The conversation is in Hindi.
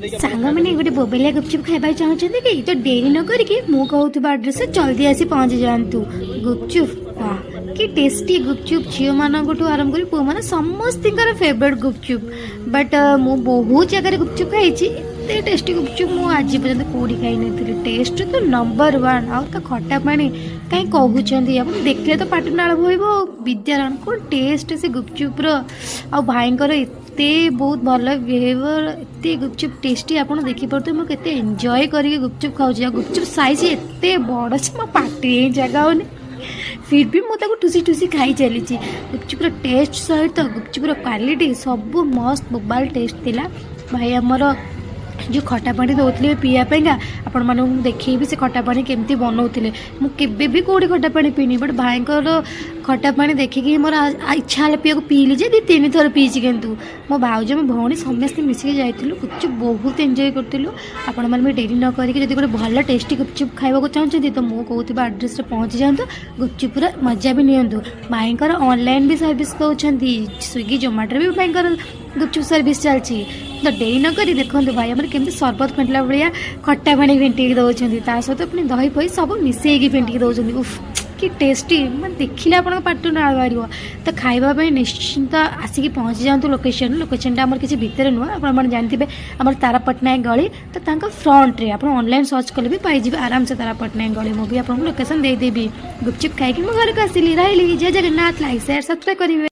सांग मैंने गोटे बोबेलिया गुपचुप खाइबा चाहते कि तो डेरी न करके मु कहूଥିବା एड्रेस जल्दी आसी पहुंच जातु। गुपचुप वाह कि टेस्टी गुपचुप झील मानू आरंभ कर पुआ मैंने समस्त फेवरेट गुपचुप। बट मु बहुत जगह गुपचुप खाई एते टेस्टी गुपचुप मु आज पर्यंत कौड़ी खाई नहीं। टेस्ट तो नंबर वन आ खटा पानी कहीं कहते आप देखले तो पाटी नाल भइबो विद्यारायण कौन टेस्ट से गुपचुप्र आ भाईंकर एते बहुत भल बिहेवियर एते गुपचुप टेस्टी आप देखिपे मुझे एंजॉय करके गुपचुप खाऊँ। गुपचुप साइज एते बड़ से मो पाटी जगह होनी फिर भी मुझे ठुसी ठुसी खाई चली। गुपचुप्र टेस्ट सहित गुपचुप्र क्वालिटी सब मस्त मोबाइल टेस्ट थिला। भाई आमर जो खटा पानी दौले पीवाईका आपण मानू देखी से खटा पानी केमती बनाऊे मुझे भी कौटी खटा पानी पीनी बट भाईंकर खटा पानी देखिकी मोर इच्छा है पीवा पीली जे 2-3 थर पीची किंतु मो भाउज मो भौणी समस्ते मिसिक जाइलु गुपचुप बहुत एंजॉय करूँ। आपण मैंने डेरी न करके जब गोटे भल टेस्टी गुपचुप खाइबा चाहते तो मो कहूଥିବା एड्रेस पहुँची जातु गुपचुप्र मजा भी नियंतु। भाईंकर ऑनलाइन भी सर्विस दौरान स्विगी जोमेटो भी भाईंकर गुपचुप सर्विस चलती तो डेरी न करी देखो भाई आम केमती सरबत फेंटला भाया खट्टा पानी फेंटिक दौरान सहित अपनी दही फही सब मिसेक फेंटिक दौरान उफ कि टेस्टी मैं देखिले आप पार्टी नाल बाहर तो खावाई निश्चिंत आसिक पहुँची जातु लोकेशन आम किसी भितर नुह आप जानते आम तारा पट्टनायक गली तो फ्रंट रे आप ऑनलाइन सर्च कले भी पाई आराम से तारा पट्टनायक गली मुझे आपको लोकेशन देदेवी। गुपचुप खाई घर को आसिली रही जय जगन्नाथ। लाइक शेयर सब्सक्राइब करेंगे।